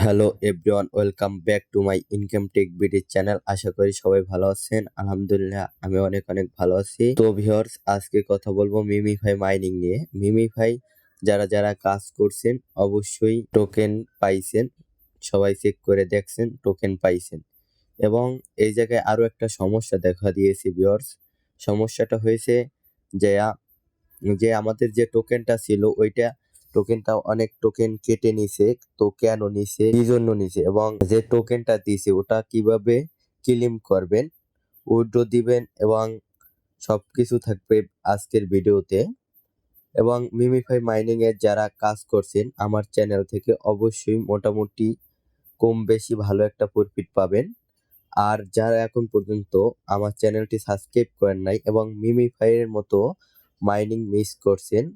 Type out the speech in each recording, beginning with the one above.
Hello everyone, welcome back to my income tech BD channel. আশা করি সবাই ভালো আছেন। আলহামদুলিল্লাহ আমি অনেক অনেক ভালো আছি। তো ভিউয়ার্স, আজকে কথা বলবো মিমিফাই মাইনিং নিয়ে। মিমিফাই যারা যারা কাজ করছেন অবশ্যই টোকেন পাইছেন, সবাই চেক করে দেখছেন টোকেন পাইছেন। এবং এই জায়গায় আরো একটা সমস্যা দেখা দিয়েছে ভিউয়ার্স। সমস্যাটা হয়েছে যে যে আমাদের যে টোকেনটা ছিল ওইটা টোকেনটা অনেক টোকেন কেটে নিছে। তো কেন নিছে, কি জন্য নিছে, এবং যে টোকেনটা দিছে ওটা কিভাবে ক্লেম করবেন, উইথড্র দিবেন, এবং সবকিছু থাকবে আজকের ভিডিওতে। এবং মিমিফাই মাইনিং এর যারা কাজ করছেন আমার চ্যানেল থেকে অবশ্যই মোটামুটি কম বেশি ভালো একটা প্রফিট পাবেন। আর যারা এখন পর্যন্ত আমার চ্যানেলটি সাবস্ক্রাইব করেন নাই এবং মিমিফাই এর মতো মাইনিং মিস করছেন,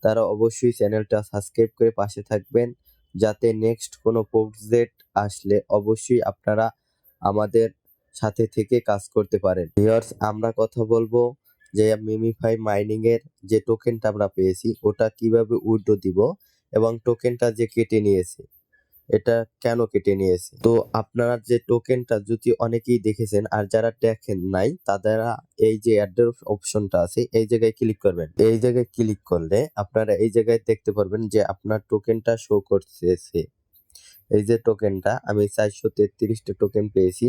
তারা অবশ্যই চ্যানেলটা সাবস্ক্রাইব করে পাশে থাকবেন, যাতে নেক্সট কোনো প্রজেক্ট আসলে অবশ্যই আপনারা আমাদের সাথে থেকে কাজ করতে পারেন। ভিউয়ার্স, আমরা কথা বলবো যে মিমিফাই মাইনিং এর যে টোকেনটা আমরা পেয়েছি ওটা কিভাবে উইথড্র দিব, এবং টোকেনটা যে কেটে নিয়েছে এটা কেন কেটে নিয়েছে। তো আপনারা যে টোকেনটা যদি অনেকেই দেখেছেন, আর যারা দেখেন নাই তারা এই যে অ্যাড্রেস অপশনটা আছে এই জায়গায় ক্লিক করবেন। এই জায়গায় ক্লিক করলে আপনারা এই জায়গায় দেখতে পারবেন যে আপনার টোকেনটা শো করতেছে। এই যে টোকেনটা আমি 433টা টোকেন পেয়েছি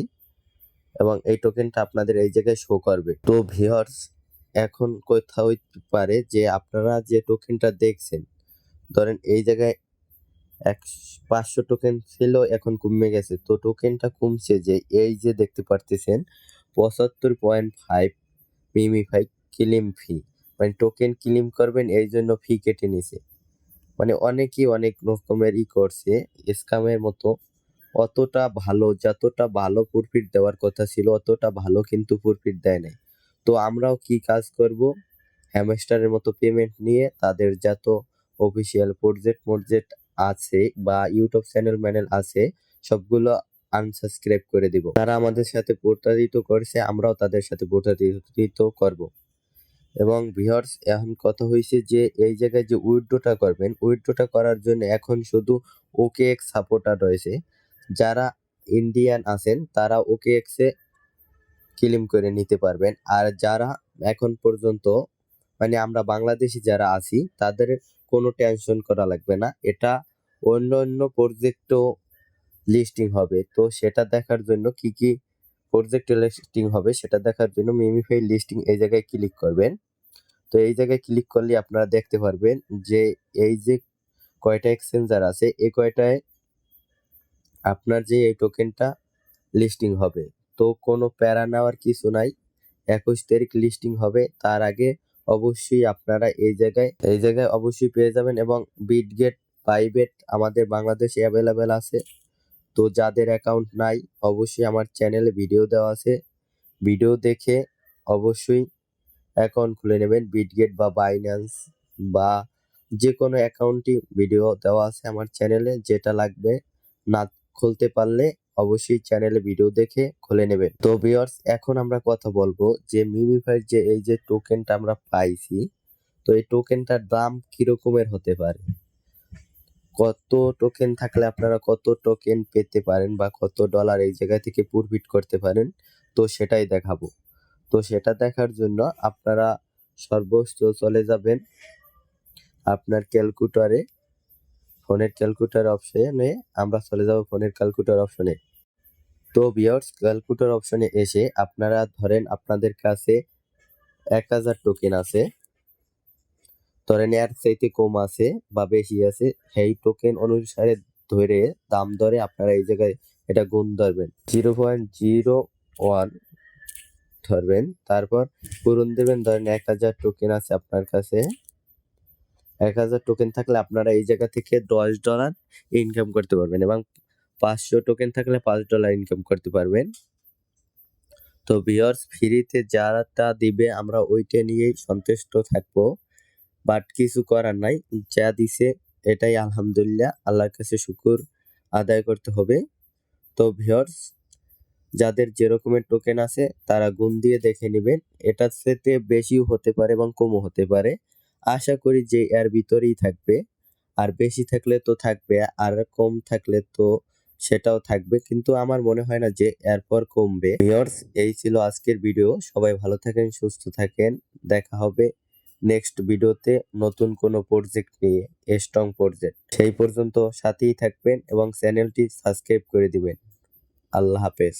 এবং এই টোকেনটা আপনাদের এই জায়গায় শো করবে। তো ভিউয়ার্স, এখন কোথাও হইতে পারে যে আপনারা যে টোকেনটা দেখছেন, ধরেন এই জায়গায় 500 টোকেন ছিল, এখন কমে গেছে। তো টোকেনটা কমছে যে এই যে দেখতে পারতেছেন 75.5 মিমিফাই ক্লেম ফি, মানে টোকেন ক্লেম করবেন এই জন্য ফি কেটে নিছে। মানে অনেকেই অনেক রকমের করছে স্ক্যামের মতো। অতটা ভালো, যতটা ভালো প্রফিট দেওয়ার কথা ছিল অতটা ভালো কিন্তু প্রফিট দেয় নাই। তো আমরাও কি কাজ করব, হ্যামস্টারের মতো পেমেন্ট নিয়ে তাদের যত অফিসিয়াল প্রজেক্ট আছে বা ইউটিউব চ্যানেল আছে সবগুলো আনসাবস্ক্রাইব করে দিব। তারা আমাদের সাথে প্রতারিত করছে, আমরাও তাদের সাথে প্রতারিত করব। এবং ভিউয়ার্স, এখন কথা হয়েছে যে এই জায়গায় যে উইথড্রটা করবেন, উইথড্রটা করার জন্য এখন শুধু OKX সাপোর্টার রয়েছে। যারা ইন্ডিয়ান আছেন তারা OKX এ ক্লেম করে নিতে পারবেন। আর যারা এখন পর্যন্ত, মানে আমরা বাংলাদেশি যারা আছি তাদের কোনো টেনশন করা লাগবে না। এটা অন্য অন্য প্রজেক্টও লিস্টিং হবে। তো সেটা দেখার জন্য কি কি প্রজেক্ট লিস্টিং হবে সেটা দেখার জন্য মিমিফাই লিস্টিং এই জায়গায় ক্লিক করবেন। তো এই জায়গায় ক্লিক করলে আপনারা দেখতে পারবেন যে এই যে কয়টা এক্সচেঞ্জার আছে এই কয়টায় আপনার যে এই টোকেনটা লিস্টিং হবে। তো কোনো প্যারা নেওয়ার কিছু নাই, 21 তারিখ লিস্টিং হবে, তার আগে অবশ্যই আপনারা এই জায়গায় অবশ্যই পেয়ে যাবেন। এবং বিটগেট, বাইবেট আমাদের বাংলাদেশে অ্যাভেলেবেল আছে। তো যাদের অ্যাকাউন্ট নাই অবশ্যই আমার চ্যানেলে ভিডিও দেওয়া আছে, ভিডিও দেখে অবশ্যই অ্যাকাউন্ট খুলে নেবেন। বিটগেট বা বাইন্যান্স বা যে কোনো অ্যাকাউন্টই ভিডিও দেওয়া আছে আমার চ্যানেলে, যেটা লাগবে না খুলতে পারলে অবশ্যই চ্যানেলে ভিডিও দেখে খুলে নেবেন। তো ভিউয়ার্স, এখন আমরা কথা বলবো যে মিমিফাইয়ের যে এই যে টোকেনটা আমরা পাইছি, তো এই টোকেনটার দাম কিরকমের হতে পারে, কত টোকেন থাকলে আপনারা কত টোকেন পেতে পারেন বা কত ডলার এই জায়গা থেকে প্রফিট করতে পারেন, তো সেটাই দেখাবো। তো সেটা দেখার জন্য আপনারা সর্বোচ্চ চলে যাবেন আপনার ক্যালকুলেটরে, ফোনের ক্যালকুলেটর অপশনে। আমরা চলে যাব ফোনের ক্যালকুলেটর অপশনে। তো ভিউয়ার্স, ক্যালকুলেটর অপশনে এসে আপনারা ধরেন আপনাদের কাছে 1000 টোকেন আছে, ধরেন এর চাইতে কম আছে বা বেশি আছে, সেই টোকেন অনুসারে ধরে দাম ধরে আপনারা এই জায়গায় এটা গুণ ধরবেন, 0.01 ধরবেন, তারপর পূরণ দেবেন। ধরেন 1000 টোকেন আছে আপনার কাছে, 1000 টোকেন থাকলে আপনারা এই জায়গা থেকে $10 ইনকাম করতে পারবেন, এবং 500 টোকেন থাকলে $5 ইনকাম করতে পারবেন। তো ভিউয়ার্স, ফ্রিতে যারা দিবে আমরা ওইটা নিয়েই সন্তুষ্ট থাকবো, বাট কিছু করার নাই, যা দিছে এটাই আলহামদুলিল্লাহ, আল্লাহর কাছে শুকর আদায় করতে হবে। তো ভিউয়ার্স, যাদের যে রকমের টোকেন আছে তারা গুণ দিয়ে দেখে নেবেন, এটার সাথে বেশিও হতে পারে এবং কমও হতে পারে। আশা করি যে এর ভিতরেই থাকবে, আর বেশি থাকলে তো থাকবে, আর কম থাকলে তো সেটাও থাকবে, কিন্তু আমার মনে হয় না যে এরপর কমবে। ভিউয়ার্স, এই ছিল আজকের ভিডিও। সবাই ভালো থাকেন, সুস্থ থাকেন। দেখা হবে নেক্সট ভিডিওতে নতুন কোনো প্রজেক্ট নিয়ে, স্ট্রং প্রজেক্ট। সেই পর্যন্ত সাথেই থাকবেন এবং চ্যানেলটি সাবস্ক্রাইব করে দিবেন। আল্লাহ হাফেজ।